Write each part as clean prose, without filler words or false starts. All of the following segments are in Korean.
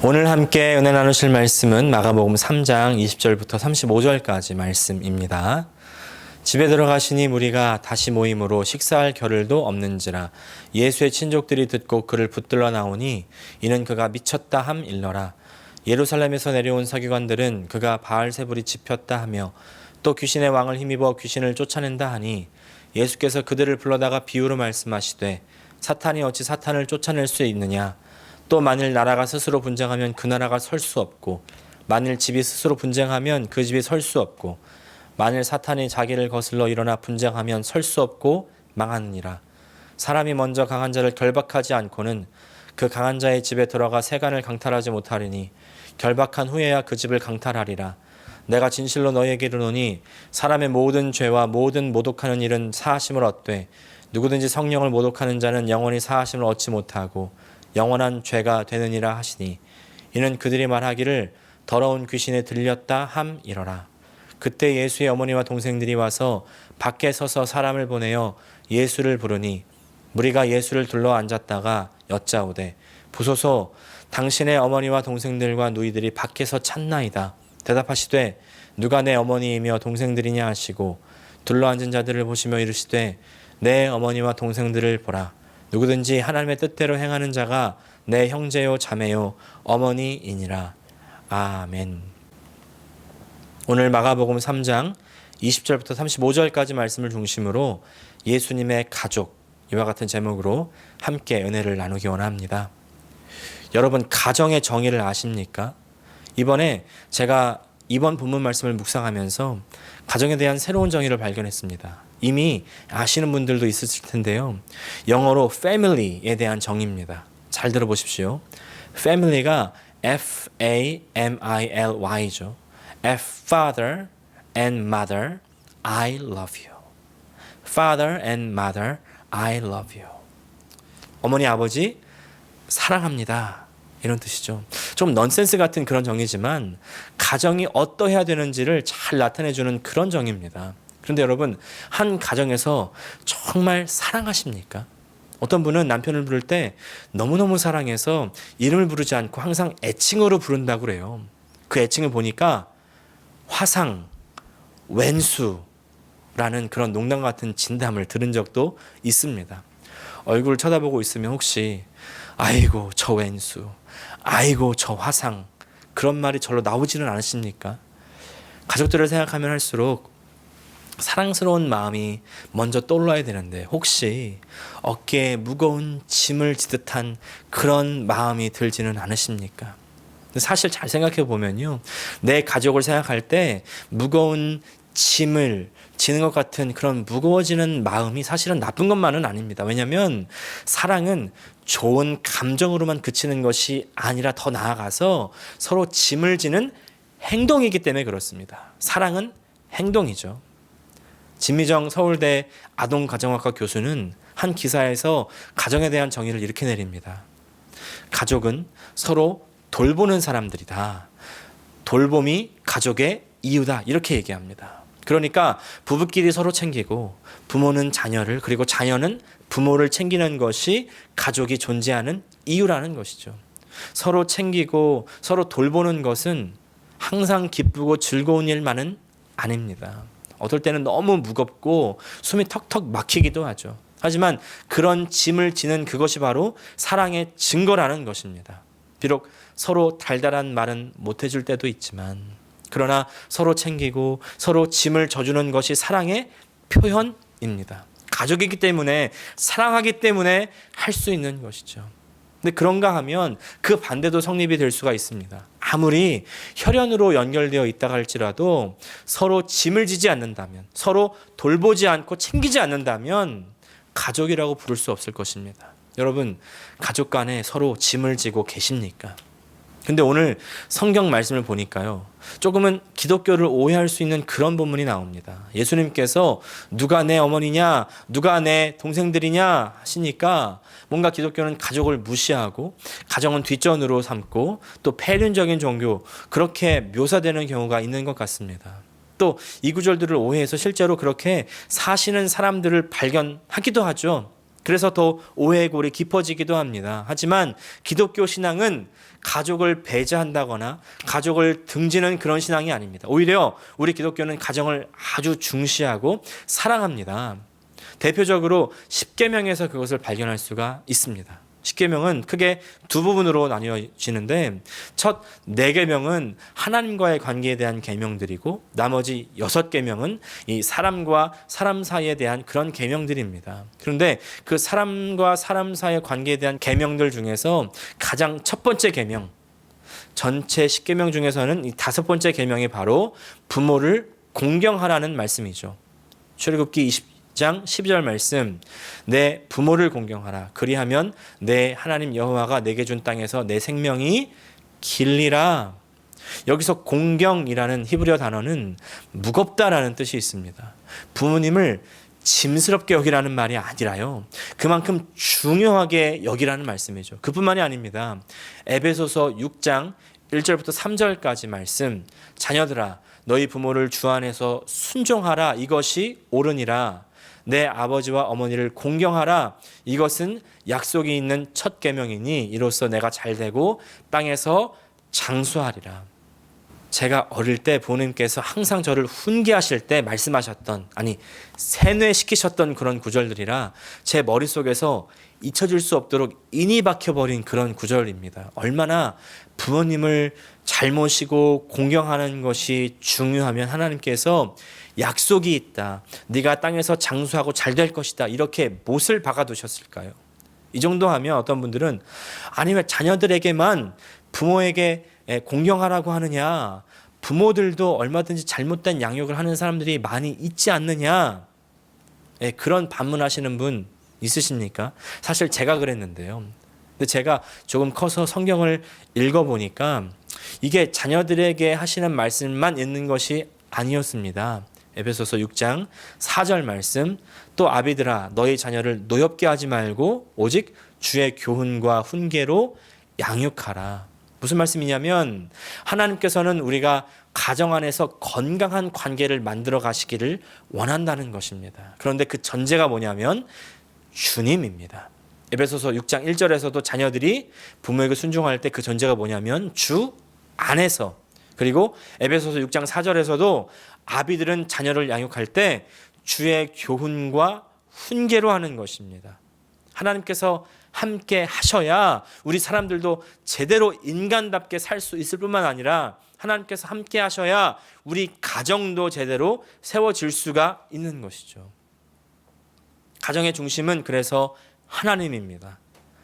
오늘 함께 은혜 나누실 말씀은 마가복음 3장 20절부터 35절까지 말씀입니다. 집에 들어가시니 무리가 다시 모임으로 식사할 겨를도 없는지라 예수의 친족들이 듣고 그를 붙들러 나오니 이는 그가 미쳤다 함 일러라. 예루살렘에서 내려온 서기관들은 그가 바알세불이 집혔다 하며 또 귀신의 왕을 힘입어 귀신을 쫓아낸다 하니 예수께서 그들을 불러다가 비유로 말씀하시되 사탄이 어찌 사탄을 쫓아낼 수 있느냐. 또 만일 나라가 스스로 분쟁하면 그 나라가 설 수 없고 만일 집이 스스로 분쟁하면 그 집이 설 수 없고 만일 사탄이 자기를 거슬러 일어나 분쟁하면 설 수 없고 망하느니라. 사람이 먼저 강한 자를 결박하지 않고는 그 강한 자의 집에 들어가 세간을 강탈하지 못하리니 결박한 후에야 그 집을 강탈하리라. 내가 진실로 너희에게 이르노니 사람의 모든 죄와 모든 모독하는 일은 사하심을 얻되 누구든지 성령을 모독하는 자는 영원히 사하심을 얻지 못하고 영원한 죄가 되느니라 하시니 이는 그들이 말하기를 더러운 귀신에 들렸다 함이러라. 그때 예수의 어머니와 동생들이 와서 밖에 서서 사람을 보내어 예수를 부르니 무리가 예수를 둘러 앉았다가 여짜오되 보소서 당신의 어머니와 동생들과 누이들이 밖에서 찾나이다. 대답하시되 누가 내 어머니이며 동생들이냐 하시고 둘러 앉은 자들을 보시며 이르시되 내 어머니와 동생들을 보라. 누구든지 하나님의 뜻대로 행하는 자가 내 형제요 자매요 어머니이니라. 아멘. 오늘 마가복음 3장 20절부터 35절까지 말씀을 중심으로 예수님의 가족, 이와 같은 제목으로 함께 은혜를 나누기 원합니다. 여러분, 가정의 정의를 아십니까? 이번에 제가 이번 본문 말씀을 묵상하면서 가정에 대한 새로운 정의를 발견했습니다. 이미 아시는 분들도 있으실 텐데요. 영어로 family에 대한 정의입니다. 잘 들어보십시오. family가 F-A-M-I-L-Y죠. Father and mother, I love you. Father and mother, I love you. 어머니, 아버지, 사랑합니다. 이런 뜻이죠. 좀 넌센스 같은 그런 정의지만 가정이 어떠해야 되는지를 잘 나타내주는 그런 정의입니다. 그런데 여러분, 한 가정에서 정말 사랑하십니까? 어떤 분은 남편을 부를 때 너무너무 사랑해서 이름을 부르지 않고 항상 애칭으로 부른다고 그래요. 그 애칭을 보니까 화상, 왼수라는 그런 농담 같은 진담을 들은 적도 있습니다. 얼굴을 쳐다보고 있으면 혹시 아이고 저 왼수, 아이고 저 화상, 그런 말이 절로 나오지는 않으십니까? 가족들을 생각하면 할수록 사랑스러운 마음이 먼저 떠올라야 되는데 혹시 어깨에 무거운 짐을 지듯한 그런 마음이 들지는 않으십니까? 사실 잘 생각해 보면요, 내 가족을 생각할 때 무거운 짐을 지는 것 같은 그런 무거워지는 마음이 사실은 나쁜 것만은 아닙니다. 왜냐하면 사랑은 좋은 감정으로만 그치는 것이 아니라 더 나아가서 서로 짐을 지는 행동이기 때문에 그렇습니다. 사랑은 행동이죠. 진미정 서울대 아동가정학과 교수는 한 기사에서 가정에 대한 정의를 이렇게 내립니다. 가족은 서로 돌보는 사람들이다. 돌봄이 가족의 이유다. 이렇게 얘기합니다. 그러니까 부부끼리 서로 챙기고 부모는 자녀를, 그리고 자녀는 부모를 챙기는 것이 가족이 존재하는 이유라는 것이죠. 서로 챙기고 서로 돌보는 것은 항상 기쁘고 즐거운 일만은 아닙니다. 어떨 때는 너무 무겁고 숨이 턱턱 막히기도 하죠. 하지만 그런 짐을 지는 그것이 바로 사랑의 증거라는 것입니다. 비록 서로 달달한 말은 못 해줄 때도 있지만, 그러나 서로 챙기고 서로 짐을 져주는 것이 사랑의 표현입니다. 가족이기 때문에, 사랑하기 때문에 할 수 있는 것이죠. 근데 그런가 하면 그 반대도 성립이 될 수가 있습니다. 아무리 혈연으로 연결되어 있다가 할지라도 서로 짐을 지지 않는다면, 서로 돌보지 않고 챙기지 않는다면 가족이라고 부를 수 없을 것입니다. 여러분, 가족 간에 서로 짐을 지고 계십니까? 근데 오늘 성경 말씀을 보니까요, 조금은 기독교를 오해할 수 있는 그런 본문이 나옵니다. 예수님께서 누가 내 어머니냐, 누가 내 동생들이냐 하시니까 뭔가 기독교는 가족을 무시하고 가정은 뒷전으로 삼고 또 폐륜적인 종교, 그렇게 묘사되는 경우가 있는 것 같습니다. 또 이 구절들을 오해해서 실제로 그렇게 사시는 사람들을 발견하기도 하죠. 그래서 더 오해의 골이 깊어지기도 합니다. 하지만 기독교 신앙은 가족을 배제한다거나 가족을 등지는 그런 신앙이 아닙니다. 오히려 우리 기독교는 가정을 아주 중시하고 사랑합니다. 대표적으로 십계명에서 그것을 발견할 수가 있습니다. 십계명은 크게 두 부분으로 나뉘어지는데 첫 4계명은 하나님과의 관계에 대한 계명들이고 나머지 6계명은 이 사람과 사람 사이에 대한 그런 계명들입니다. 그런데 그 사람과 사람 사이의 관계에 대한 계명들 중에서 가장 첫 번째 계명, 전체 10계명 중에서는 이 5번째 계명이 바로 부모를 공경하라는 말씀이죠. 출애굽기 20장 12절 말씀, 내 부모를 공경하라. 그리하면 내 하나님 여호와가 내게 준 땅에서 내 생명이 길리라. 여기서 공경이라는 히브리어 단어는 무겁다라는 뜻이 있습니다. 부모님을 짐스럽게 여기라는 말이 아니라요, 그만큼 중요하게 여기라는 말씀이죠. 그뿐만이 아닙니다. 에베소서 6장 1절부터 3절까지 말씀, 자녀들아 너희 부모를 주 안에서 순종하라. 이것이 옳으니라. 내 아버지와 어머니를 공경하라. 이것은 약속이 있는 첫 계명이니 이로써 내가 잘되고 땅에서 장수하리라. 제가 어릴 때 부모님께서 항상 저를 훈계하실 때 말씀하셨던, 아니 세뇌시키셨던 그런 구절들이라 제 머릿속에서 잊혀질 수 없도록 인이 박혀버린 그런 구절입니다. 얼마나 부모님을 잘 모시고 공경하는 것이 중요하면 하나님께서 약속이 있다, 네가 땅에서 장수하고 잘 될 것이다, 이렇게 못을 박아두셨을까요? 이 정도 하면 어떤 분들은 아니면 자녀들에게만 부모에게 공경하라고 하느냐, 부모들도 얼마든지 잘못된 양육을 하는 사람들이 많이 있지 않느냐, 그런 반문하시는 분 있으십니까? 사실 제가 그랬는데요. 근데 제가 조금 커서 성경을 읽어보니까 이게 자녀들에게 하시는 말씀만 있는 것이 아니었습니다. 에베소서 6장 4절 말씀, 또 아비들아 너희 자녀를 노엽게 하지 말고 오직 주의 교훈과 훈계로 양육하라. 무슨 말씀이냐면 하나님께서는 우리가 가정 안에서 건강한 관계를 만들어 가시기를 원한다는 것입니다. 그런데 그 전제가 뭐냐면 주님입니다. 에베소서 6장 1절에서도 자녀들이 부모에게 순종할 때 그 전제가 뭐냐면 주 안에서, 그리고 에베소서 6장 4절에서도 아비들은 자녀를 양육할 때 주의 교훈과 훈계로 하는 것입니다. 하나님께서 함께 하셔야 우리 사람들도 제대로 인간답게 살 수 있을 뿐만 아니라 하나님께서 함께 하셔야 우리 가정도 제대로 세워질 수가 있는 것이죠. 가정의 중심은 그래서 하나님입니다.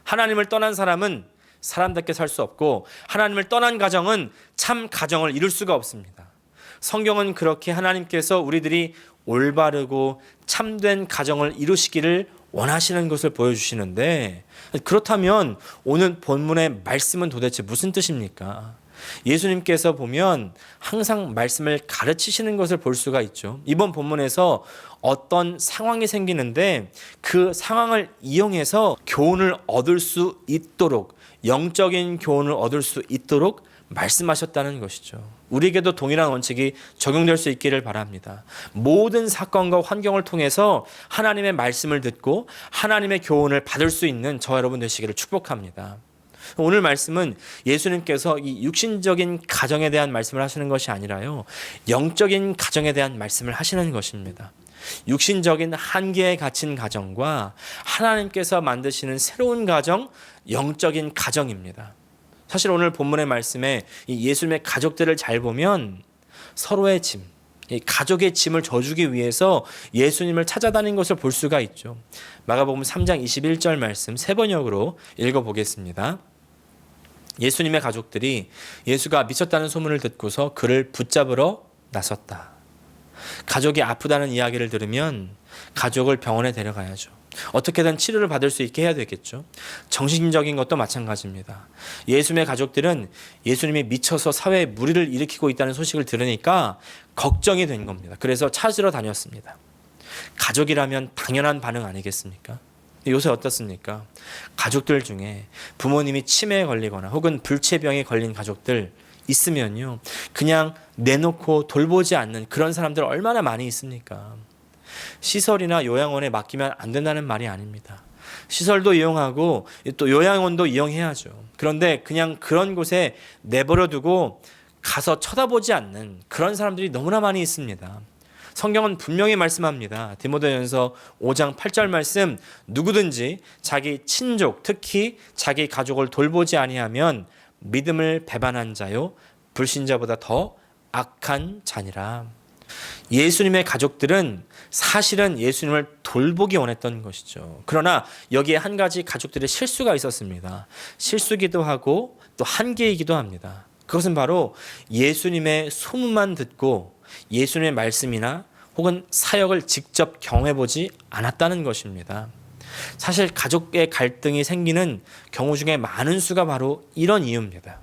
하나님을 떠난 사람은 사람답게 살 수 없고 하나님을 떠난 가정은 참 가정을 이룰 수가 없습니다. 성경은 그렇게 하나님께서 우리들이 올바르고 참된 가정을 이루시기를 원하시는 것을 보여주시는데, 그렇다면 오늘 본문의 말씀은 도대체 무슨 뜻입니까? 예수님께서 보면 항상 말씀을 가르치시는 것을 볼 수가 있죠. 이번 본문에서 어떤 상황이 생기는데 그 상황을 이용해서 교훈을 얻을 수 있도록, 영적인 교훈을 얻을 수 있도록 말씀하셨다는 것이죠. 우리에게도 동일한 원칙이 적용될 수 있기를 바랍니다. 모든 사건과 환경을 통해서 하나님의 말씀을 듣고 하나님의 교훈을 받을 수 있는 저와 여러분 되시기를 축복합니다. 오늘 말씀은 예수님께서 이 육신적인 가정에 대한 말씀을 하시는 것이 아니라요, 영적인 가정에 대한 말씀을 하시는 것입니다. 육신적인 한계에 갇힌 가정과 하나님께서 만드시는 새로운 가정, 영적인 가정입니다. 사실 오늘 본문의 말씀에 이 예수님의 가족들을 잘 보면 서로의 짐, 이 가족의 짐을 져주기 위해서 예수님을 찾아다닌 것을 볼 수가 있죠. 마가복음 3장 21절 말씀 세 번역으로 읽어보겠습니다. 예수님의 가족들이 예수가 미쳤다는 소문을 듣고서 그를 붙잡으러 나섰다. 가족이 아프다는 이야기를 들으면 가족을 병원에 데려가야죠. 어떻게든 치료를 받을 수 있게 해야 되겠죠. 정신적인 것도 마찬가지입니다. 예수님의 가족들은 예수님이 미쳐서 사회에 무리를 일으키고 있다는 소식을 들으니까 걱정이 된 겁니다. 그래서 찾으러 다녔습니다. 가족이라면 당연한 반응 아니겠습니까? 요새 어떻습니까? 가족들 중에 부모님이 치매에 걸리거나 혹은 불치병에 걸린 가족들 있으면요, 그냥 내놓고 돌보지 않는 그런 사람들 얼마나 많이 있습니까? 시설이나 요양원에 맡기면 안 된다는 말이 아닙니다. 시설도 이용하고 또 요양원도 이용해야죠. 그런데 그냥 그런 곳에 내버려 두고 가서 쳐다보지 않는 그런 사람들이 너무나 많이 있습니다. 성경은 분명히 말씀합니다. 디모데전서 5장 8절 말씀, 누구든지 자기 친족, 특히 자기 가족을 돌보지 아니하면 믿음을 배반한 자요 불신자보다 더 악한 자니라. 예수님의 가족들은 사실은 예수님을 돌보기 원했던 것이죠. 그러나 여기에 한 가지 가족들의 실수가 있었습니다. 실수기도 하고 또 한계이기도 합니다. 그것은 바로 예수님의 소문만 듣고 예수님의 말씀이나 혹은 사역을 직접 경험해보지 않았다는 것입니다. 사실 가족의 갈등이 생기는 경우 중에 많은 수가 바로 이런 이유입니다.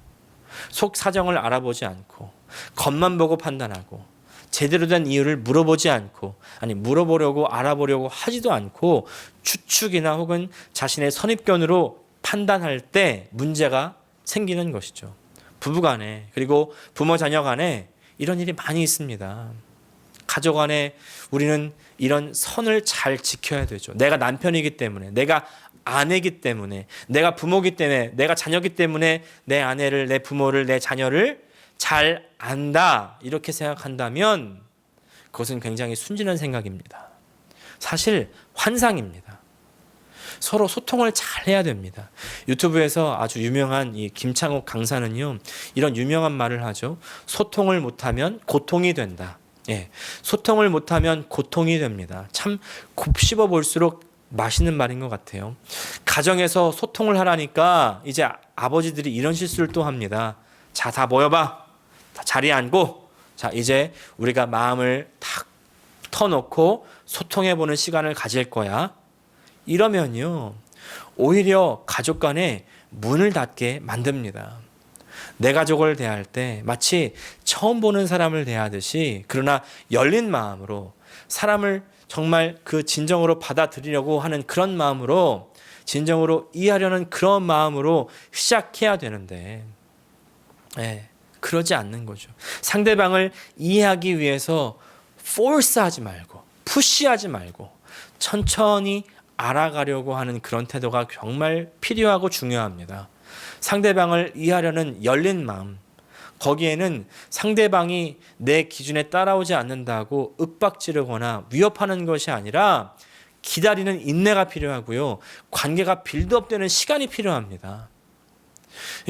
속 사정을 알아보지 않고 겉만 보고 판단하고 제대로 된 이유를 물어보지 않고, 아니 물어보려고 알아보려고 하지도 않고 추측이나 혹은 자신의 선입견으로 판단할 때 문제가 생기는 것이죠. 부부간에 그리고 부모 자녀 간에 이런 일이 많이 있습니다. 가족 안에 우리는 이런 선을 잘 지켜야 되죠. 내가 남편이기 때문에, 내가 아내이기 때문에, 내가 부모이기 때문에, 내가 자녀이기 때문에 내 아내를, 내 부모를, 내 자녀를 잘 안다 이렇게 생각한다면 그것은 굉장히 순진한 생각입니다. 사실 환상입니다. 서로 소통을 잘 해야 됩니다. 유튜브에서 아주 유명한 이 김창욱 강사는요, 이런 유명한 말을 하죠. 소통을 못하면 고통이 된다. 예, 소통을 못하면 고통이 됩니다. 참 곱씹어 볼수록 맛있는 말인 것 같아요. 가정에서 소통을 하라니까 이제 아버지들이 이런 실수를 또 합니다. 자, 다 모여봐. 다 자리에 앉고, 자, 이제 우리가 마음을 탁 터놓고 소통해보는 시간을 가질 거야. 이러면요, 오히려 가족 간에 문을 닫게 만듭니다. 내 가족을 대할 때 마치 처음 보는 사람을 대하듯이, 그러나 열린 마음으로 사람을 정말 그 진정으로 받아들이려고 하는 그런 마음으로, 진정으로 이해하려는 그런 마음으로 시작해야 되는데, 그러지 않는 거죠. 상대방을 이해하기 위해서 포스하지 말고, 푸시하지 말고 천천히 알아가려고 하는 그런 태도가 정말 필요하고 중요합니다. 상대방을 이해하려는 열린 마음, 거기에는 상대방이 내 기준에 따라오지 않는다고 윽박지르거나 위협하는 것이 아니라 기다리는 인내가 필요하고요, 관계가 빌드업되는 시간이 필요합니다.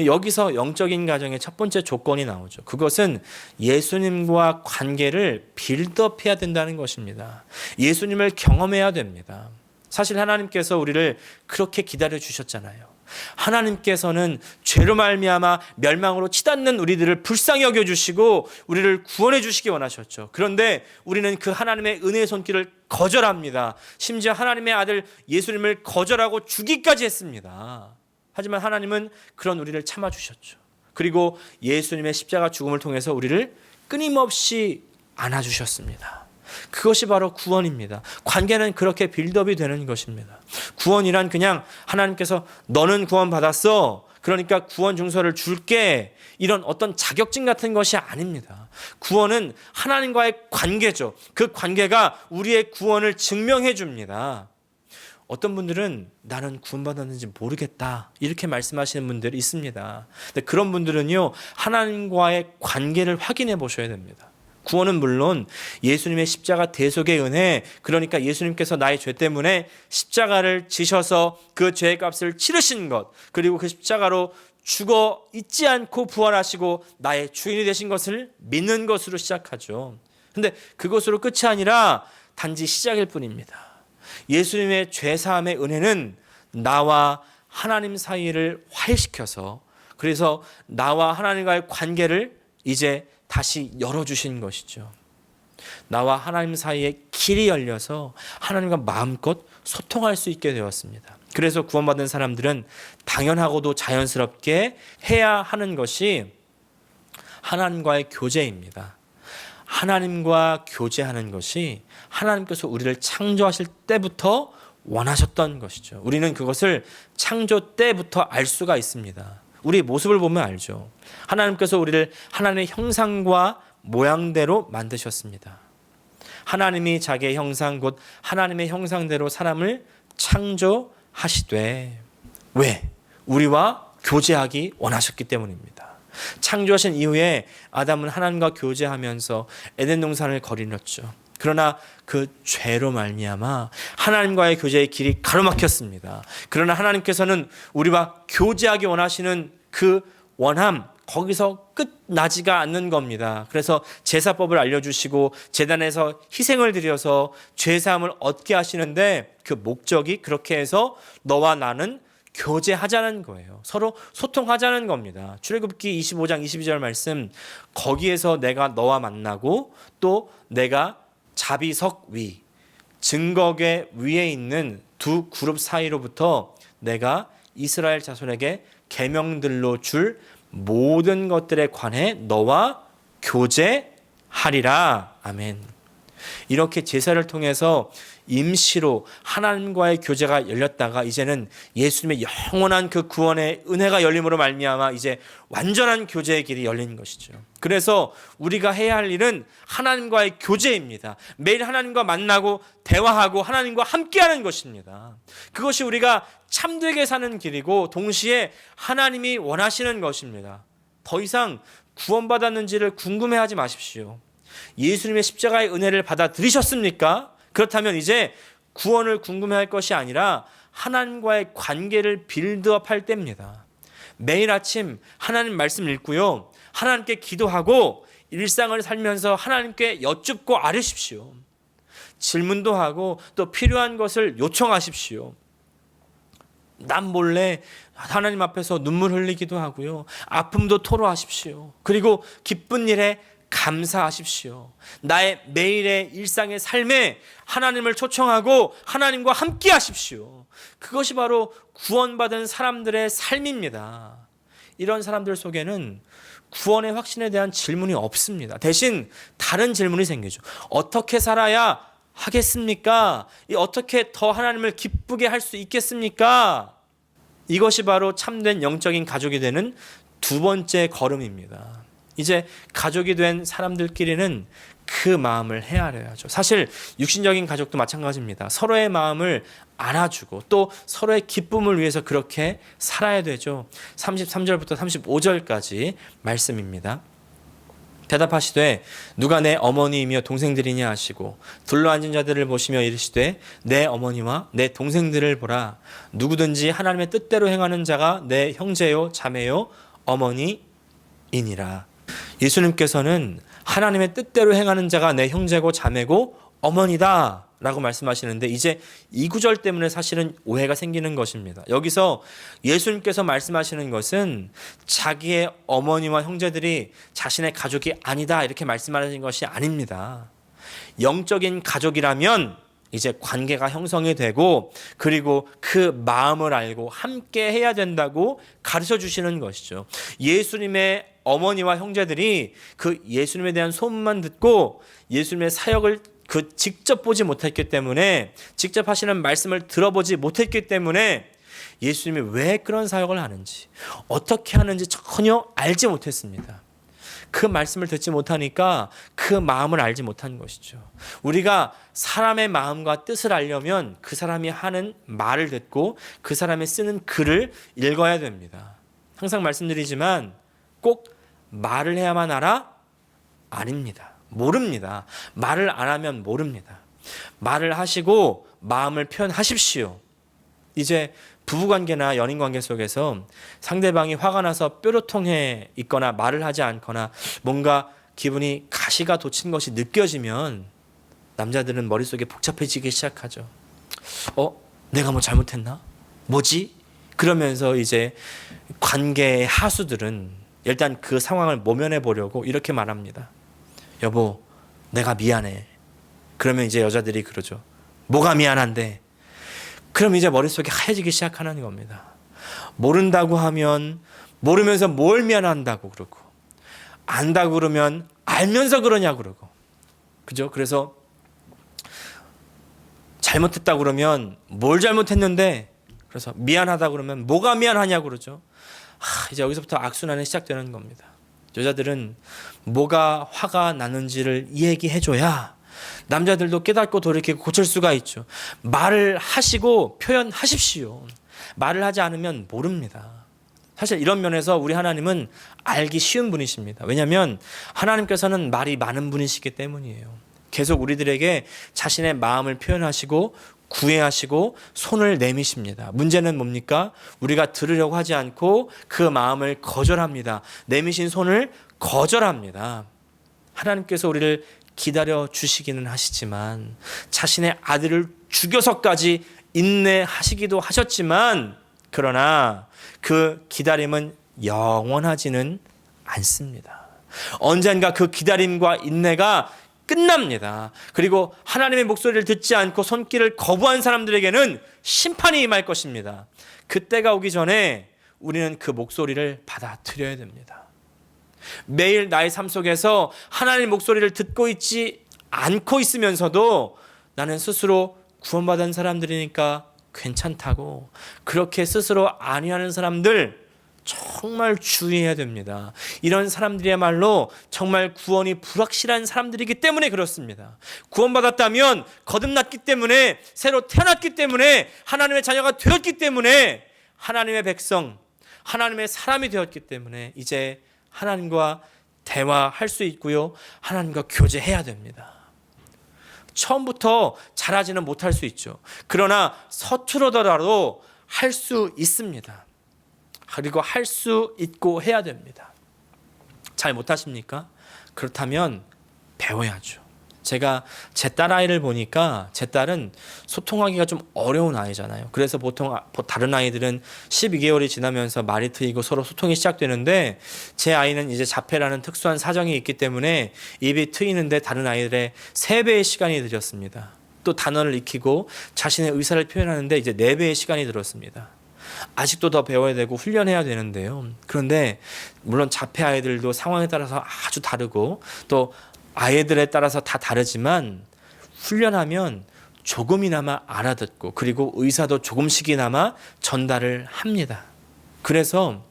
여기서 영적인 가정의 첫 번째 조건이 나오죠. 그것은 예수님과 관계를 빌드업해야 된다는 것입니다. 예수님을 경험해야 됩니다. 사실 하나님께서 우리를 그렇게 기다려 주셨잖아요. 하나님께서는 죄로 말미암아 멸망으로 치닫는 우리들을 불쌍히 여겨주시고 우리를 구원해 주시기 원하셨죠. 그런데 우리는 그 하나님의 은혜의 손길을 거절합니다. 심지어 하나님의 아들 예수님을 거절하고 죽기까지 했습니다. 하지만 하나님은 그런 우리를 참아주셨죠. 그리고 예수님의 십자가 죽음을 통해서 우리를 끊임없이 안아주셨습니다. 그것이 바로 구원입니다. 관계는 그렇게 빌드업이 되는 것입니다. 구원이란 그냥 하나님께서 너는 구원 받았어, 그러니까 구원 증서를 줄게, 이런 어떤 자격증 같은 것이 아닙니다. 구원은 하나님과의 관계죠. 그 관계가 우리의 구원을 증명해 줍니다. 어떤 분들은 나는 구원받았는지 모르겠다 이렇게 말씀하시는 분들이 있습니다. 근데 그런 분들은요, 하나님과의 관계를 확인해 보셔야 됩니다. 구원은 물론 예수님의 십자가 대속의 은혜, 그러니까 예수님께서 나의 죄 때문에 십자가를 지셔서 그 죄의 값을 치르신 것, 그리고 그 십자가로 죽어 있지 않고 부활하시고 나의 주인이 되신 것을 믿는 것으로 시작하죠. 근데 그것으로 끝이 아니라 단지 시작일 뿐입니다. 예수님의 죄사함의 은혜는 나와 하나님 사이를 화해시켜서, 그래서 나와 하나님과의 관계를 이제 다시 열어주신 것이죠. 나와 하나님 사이에 길이 열려서 하나님과 마음껏 소통할 수 있게 되었습니다. 그래서 구원받은 사람들은 당연하고도 자연스럽게 해야 하는 것이 하나님과의 교제입니다. 하나님과 교제하는 것이 하나님께서 우리를 창조하실 때부터 원하셨던 것이죠. 우리는 그것을 창조 때부터 알 수가 있습니다. 우리의 모습을 보면 알죠. 하나님께서 우리를 하나님의 형상과 모양대로 만드셨습니다. 하나님이 자기의 형상, 곧 하나님의 형상대로 사람을 하시되. 왜? 우리와 교제하기 원하셨기 때문입니다. 창조하신 이후에 아담은 하나님과 교제하면서 에덴 동산을 거닐었죠. 그러나 그 죄로 말미암아 하나님과의 교제의 길이 가로막혔습니다. 그러나 하나님께서는 우리와 교제하기 원하시는 그 원함, 거기서 끝나지가 않는 겁니다. 그래서 제사법을 알려주시고 제단에서 희생을 드려서 죄사함을 얻게 하시는데, 그 목적이 그렇게 해서 너와 나는 교제하자는 거예요. 서로 소통하자는 겁니다. 출애굽기 25장 22절 말씀, 거기에서 내가 너와 만나고 또 내가 자비석 위, 증거궤 위에 있는 두 그룹 사이로부터 내가 이스라엘 자손에게 계명들로 줄 모든 것들에 관해 너와 교제하리라. 아멘. 이렇게 제사를 통해서 임시로 하나님과의 교제가 열렸다가 이제는 예수님의 영원한 그 구원의 은혜가 열림으로 말미암아 이제 완전한 교제의 길이 열린 것이죠. 그래서 우리가 해야 할 일은 하나님과의 교제입니다. 매일 하나님과 만나고 대화하고 하나님과 함께하는 것입니다. 그것이 우리가 참되게 사는 길이고 동시에 하나님이 원하시는 것입니다. 더 이상 구원받았는지를 궁금해하지 마십시오. 예수님의 십자가의 은혜를 받아들이셨습니까? 그렇다면 이제 구원을 궁금해할 것이 아니라 하나님과의 관계를 빌드업할 때입니다. 매일 아침 하나님 말씀 읽고요, 하나님께 기도하고 일상을 살면서 하나님께 여쭙고 아뢰십시오. 질문도 하고 또 필요한 것을 요청하십시오. 남 몰래 하나님 앞에서 눈물 흘리기도 하고요, 아픔도 토로하십시오. 그리고 기쁜 일에 감사하십시오. 나의 매일의 일상의 삶에 하나님을 초청하고 하나님과 함께 하십시오. 그것이 바로 구원받은 사람들의 삶입니다. 이런 사람들 속에는 구원의 확신에 대한 질문이 없습니다. 대신 다른 질문이 생기죠. 어떻게 살아야 하겠습니까? 어떻게 더 하나님을 기쁘게 할 수 있겠습니까? 이것이 바로 참된 영적인 가족이 되는 두 번째 걸음입니다. 이제 가족이 된 사람들끼리는 그 마음을 헤아려야죠. 사실 육신적인 가족도 마찬가지입니다. 서로의 마음을 알아주고 또 서로의 기쁨을 위해서 그렇게 살아야 되죠. 33절부터 35절까지 말씀입니다. 대답하시되 누가 내 어머니이며 동생들이냐 하시고 둘러앉은 자들을 보시며 이르시되 내 어머니와 내 동생들을 보라. 누구든지 하나님의 뜻대로 행하는 자가 내 형제요 자매요 어머니이니라. 예수님께서는 하나님의 뜻대로 행하는 자가 내 형제고 자매고 어머니다 라고 말씀하시는데, 이제 이 구절 때문에 사실은 오해가 생기는 것입니다. 여기서 예수님께서 말씀하시는 것은 자기의 어머니와 형제들이 자신의 가족이 아니다 이렇게 말씀하시는 것이 아닙니다. 영적인 가족이라면 이제 관계가 형성이 되고 그리고 그 마음을 알고 함께 해야 된다고 가르쳐 주시는 것이죠. 예수님의 어머니와 형제들이 그 예수님에 대한 소문만 듣고 예수님의 사역을 직접 보지 못했기 때문에, 직접 하시는 말씀을 들어보지 못했기 때문에 예수님이 왜 그런 사역을 하는지 어떻게 하는지 전혀 알지 못했습니다. 그 말씀을 듣지 못하니까 그 마음을 알지 못한 것이죠. 우리가 사람의 마음과 뜻을 알려면 그 사람이 하는 말을 듣고 그 사람이 쓰는 글을 읽어야 됩니다. 항상 말씀드리지만 꼭 말을 해야만 알아? 아닙니다. 모릅니다. 말을 안 하면 모릅니다. 말을 하시고 마음을 표현하십시오. 이제 부부관계나 연인관계 속에서 상대방이 화가 나서 뾰로통해 있거나 말을 하지 않거나 뭔가 기분이 가시가 돋친 것이 느껴지면 남자들은 머릿속에 복잡해지기 시작하죠. 내가 뭐 잘못했나? 뭐지? 그러면서 이제 관계의 하수들은 일단 그 상황을 모면해 보려고 이렇게 말합니다. 여보, 내가 미안해. 그러면 이제 여자들이 그러죠. 뭐가 미안한데? 그럼 이제 머릿속이 하얘지기 시작하는 겁니다. 모른다고 하면 모르면서 뭘 미안한다고 그러고, 안다고 그러면 알면서 그러냐 그러고, 그죠? 그래서 잘못했다고 그러면 뭘 잘못했는데, 그래서 미안하다고 그러면 뭐가 미안하냐고 그러죠. 이제 여기서부터 악순환이 시작되는 겁니다. 여자들은 뭐가 화가 나는지를 얘기해줘야 남자들도 깨닫고 돌이키고 고칠 수가 있죠. 말을 하시고 표현하십시오. 말을 하지 않으면 모릅니다. 사실 이런 면에서 우리 하나님은 알기 쉬운 분이십니다. 왜냐하면 하나님께서는 말이 많은 분이시기 때문이에요. 계속 우리들에게 자신의 마음을 표현하시고 구애하시고 손을 내미십니다. 문제는 뭡니까? 우리가 들으려고 하지 않고 그 마음을 거절합니다. 내미신 손을 거절합니다. 하나님께서 우리를 기다려 주시기는 하시지만 자신의 아들을 죽여서까지 인내하시기도 하셨지만 그러나 그 기다림은 영원하지는 않습니다. 언젠가 그 기다림과 인내가 끝납니다. 그리고 하나님의 목소리를 듣지 않고 손길을 거부한 사람들에게는 심판이 임할 것입니다. 그때가 오기 전에 우리는 그 목소리를 받아들여야 됩니다. 매일 나의 삶 속에서 하나님의 목소리를 듣고 있지 않고 있으면서도 나는 스스로 구원받은 사람들이니까 괜찮다고 그렇게 스스로 아니하는 사람들 정말 주의해야 됩니다. 이런 사람들이야말로 정말 구원이 불확실한 사람들이기 때문에 그렇습니다. 구원받았다면 거듭났기 때문에 새로 태어났기 때문에 하나님의 자녀가 되었기 때문에 하나님의 백성, 하나님의 사람이 되었기 때문에 이제 하나님과 대화할 수 있고요. 하나님과 교제해야 됩니다. 처음부터 잘하지는 못할 수 있죠. 그러나 서투르더라도 할 수 있습니다. 그리고 할 수 있고 해야 됩니다. 잘 못하십니까? 그렇다면 배워야죠. 제가 제 딸아이를 보니까 제 딸은 소통하기가 좀 어려운 아이잖아요. 그래서 보통 다른 아이들은 12개월이 지나면서 말이 트이고 서로 소통이 시작되는데 제 아이는 이제 자폐라는 특수한 사정이 있기 때문에 입이 트이는데 다른 아이들의 3배의 시간이 들었습니다. 또 단어를 익히고 자신의 의사를 표현하는데 이제 4배의 시간이 들었습니다. 아직도 더 배워야 되고 훈련해야 되는데요. 그런데 물론 자폐 아이들도 상황에 따라서 아주 다르고 또 아이들에 따라서 다 다르지만 훈련하면 조금이나마 알아듣고 그리고 의사도 조금씩이나마 전달을 합니다. 그래서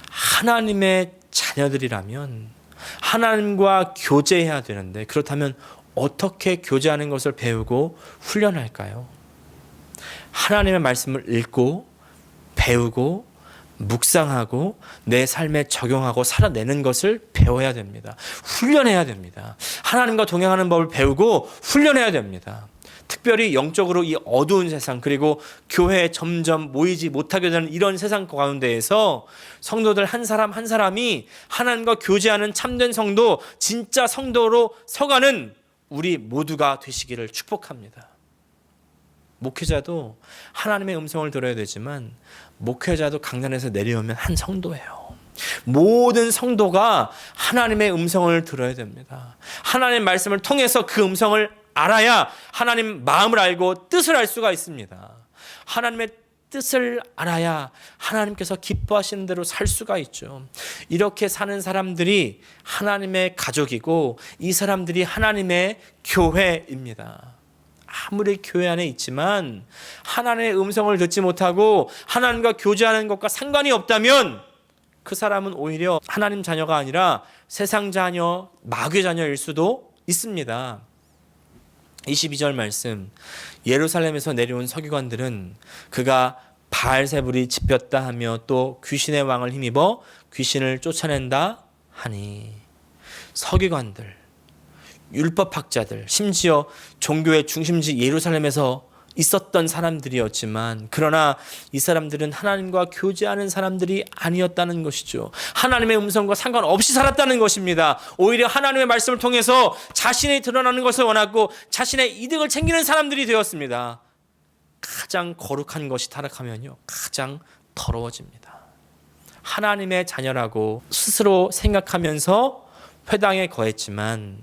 하나님의 자녀들이라면 하나님과 교제해야 되는데 그렇다면 어떻게 교제하는 것을 배우고 훈련할까요? 하나님의 말씀을 읽고 배우고 묵상하고 내 삶에 적용하고 살아내는 것을 배워야 됩니다. 훈련해야 됩니다. 하나님과 동행하는 법을 배우고 훈련해야 됩니다. 특별히 영적으로 이 어두운 세상 그리고 교회에 점점 모이지 못하게 되는 이런 세상 가운데에서 성도들 한 사람 한 사람이 하나님과 교제하는 참된 성도, 진짜 성도로 서가는 우리 모두가 되시기를 축복합니다. 목회자도 하나님의 음성을 들어야 되지만 목회자도 강단에서 내려오면 한 성도예요. 모든 성도가 하나님의 음성을 들어야 됩니다. 하나님의 말씀을 통해서 그 음성을 알아야 하나님 마음을 알고 뜻을 알 수가 있습니다. 하나님의 뜻을 알아야 하나님께서 기뻐하시는 대로 살 수가 있죠. 이렇게 사는 사람들이 하나님의 가족이고 이 사람들이 하나님의 교회입니다. 아무리 교회 안에 있지만 하나님의 음성을 듣지 못하고 하나님과 교제하는 것과 상관이 없다면 그 사람은 오히려 하나님 자녀가 아니라 세상 자녀, 마귀 자녀일 수도 있습니다. 22절 말씀, 예루살렘에서 내려온 서기관들은 그가 바알세불이 집혔다 하며 또 귀신의 왕을 힘입어 귀신을 쫓아낸다 하니, 서기관들, 율법학자들, 심지어 종교의 중심지 예루살렘에서 있었던 사람들이었지만 그러나 이 사람들은 하나님과 교제하는 사람들이 아니었다는 것이죠. 하나님의 음성과 상관없이 살았다는 것입니다. 오히려 하나님의 말씀을 통해서 자신이 드러나는 것을 원하고 자신의 이득을 챙기는 사람들이 되었습니다. 가장 거룩한 것이 타락하면요, 가장 더러워집니다. 하나님의 자녀라고 스스로 생각하면서 회당에 거했지만,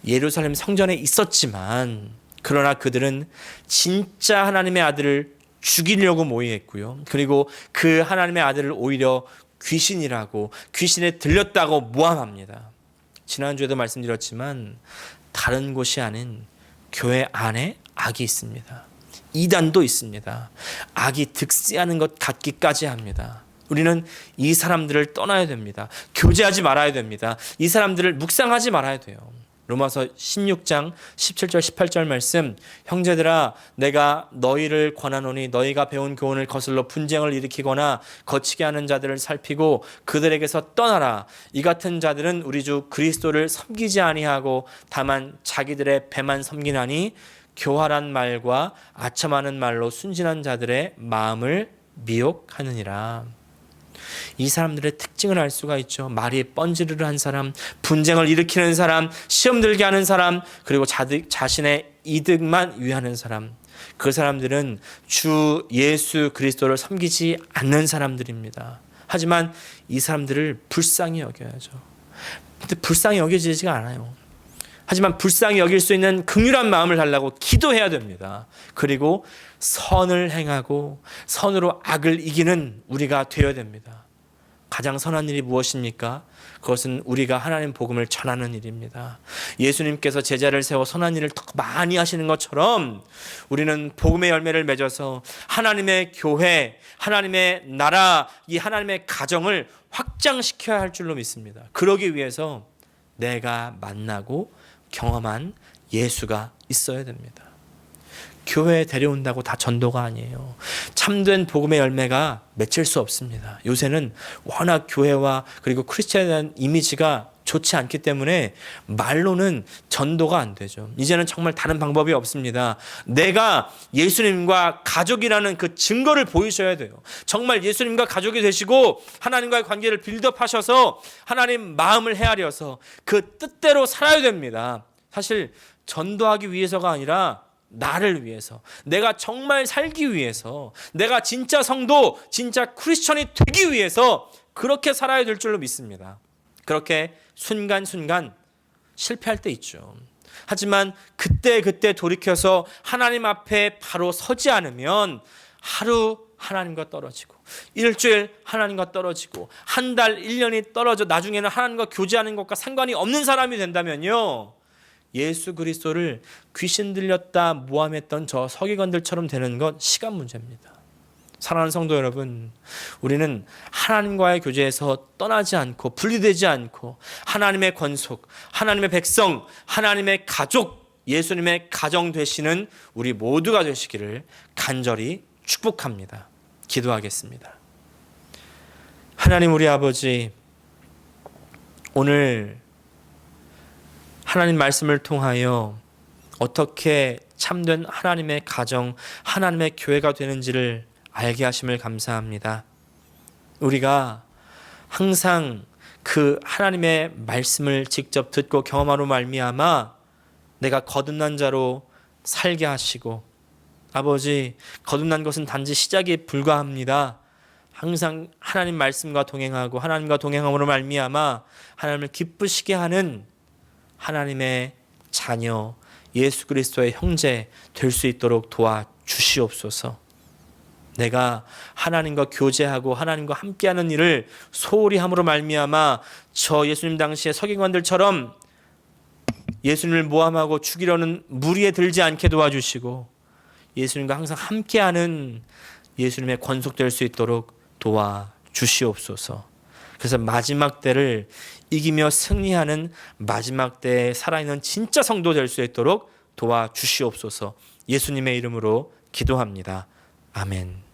예루살렘 성전에 있었지만, 그러나 그들은 진짜 하나님의 아들을 죽이려고 모의했고요. 그리고 그 하나님의 아들을 오히려 귀신이라고, 귀신에 들렸다고 모함합니다. 지난주에도 말씀드렸지만 다른 곳이 아닌 교회 안에 악이 있습니다. 이단도 있습니다. 악이 득세하는 것 같기까지 합니다. 우리는 이 사람들을 떠나야 됩니다. 교제하지 말아야 됩니다. 이 사람들을 묵상하지 말아야 돼요. 로마서 16장 17절 18절 말씀, 형제들아 내가 너희를 권하노니 너희가 배운 교훈을 거슬러 분쟁을 일으키거나 거치게 하는 자들을 살피고 그들에게서 떠나라. 이 같은 자들은 우리 주 그리스도를 섬기지 아니하고 다만 자기들의 배만 섬기나니 교활한 말과 아첨하는 말로 순진한 자들의 마음을 미혹하느니라. 이 사람들의 특징을 알 수가 있죠. 말이 뻔지르르한 사람, 분쟁을 일으키는 사람, 시험 들게 하는 사람, 그리고 자신의 이득만 위하는 사람. 그 사람들은 주 예수 그리스도를 섬기지 않는 사람들입니다. 하지만 이 사람들을 불쌍히 여겨야죠. 근데 불쌍히 여겨지지가 않아요. 하지만 불쌍히 여길 수 있는 긍휼한 마음을 달라고 기도해야 됩니다. 그리고 선을 행하고 선으로 악을 이기는 우리가 되어야 됩니다. 가장 선한 일이 무엇입니까? 그것은 우리가 하나님 복음을 전하는 일입니다. 예수님께서 제자를 세워 선한 일을 더 많이 하시는 것처럼 우리는 복음의 열매를 맺어서 하나님의 교회, 하나님의 나라, 이 하나님의 가정을 확장시켜야 할 줄로 믿습니다. 그러기 위해서 내가 만나고 경험한 예수가 있어야 됩니다. 교회에 데려온다고 다 전도가 아니에요. 참된 복음의 열매가 맺힐 수 없습니다. 요새는 워낙 교회와 그리고 크리스천에 대한 이미지가 좋지 않기 때문에 말로는 전도가 안 되죠. 이제는 정말 다른 방법이 없습니다. 내가 예수님과 가족이라는 그 증거를 보이셔야 돼요. 정말 예수님과 가족이 되시고 하나님과의 관계를 빌드업하셔서 하나님 마음을 헤아려서 그 뜻대로 살아야 됩니다. 사실 전도하기 위해서가 아니라 나를 위해서, 내가 정말 살기 위해서, 내가 진짜 성도, 진짜 크리스천이 되기 위해서 그렇게 살아야 될 줄로 믿습니다. 그렇게 순간순간 실패할 때 있죠. 하지만 그때 돌이켜서 하나님 앞에 바로 서지 않으면 하루 하나님과 떨어지고, 일주일 하나님과 떨어지고, 한 달, 1년이 떨어져 나중에는 하나님과 교제하는 것과 상관이 없는 사람이 된다면요, 예수 그리스도를 귀신 들렸다 모함했던 저 서기관들처럼 되는 건 시간 문제입니다. 사랑하는 성도 여러분, 우리는 하나님과의 교제에서 떠나지 않고 분리되지 않고 하나님의 권속, 하나님의 백성, 하나님의 가족, 예수님의 가정 되시는 우리 모두가 되시기를 간절히 축복합니다. 기도하겠습니다. 하나님 우리 아버지, 오늘 하나님 말씀을 통하여 어떻게 참된 하나님의 가정, 하나님의 교회가 되는지를 알게 하심을 감사합니다. 우리가 항상 그 하나님의 말씀을 직접 듣고 경험하로 말미암아 내가 거듭난 자로 살게 하시고, 아버지, 거듭난 것은 단지 시작에 불과합니다. 항상 하나님 말씀과 동행하고 하나님과 동행함으로 말미암아 하나님을 기쁘시게 하는 하나님의 자녀, 예수 그리스도의 형제 될 수 있도록 도와주시옵소서. 내가 하나님과 교제하고 하나님과 함께하는 일을 소홀히 함으로 말미암아 저 예수님 당시의 서기관들처럼 예수님을 모함하고 죽이려는 무리에 들지 않게 도와주시고, 예수님과 항상 함께하는 예수님의 권속될 수 있도록 도와주시옵소서. 그래서 마지막 때를 이기며 승리하는 마지막 때에 살아있는 진짜 성도 될 수 있도록 도와주시옵소서. 예수님의 이름으로 기도합니다. 아멘.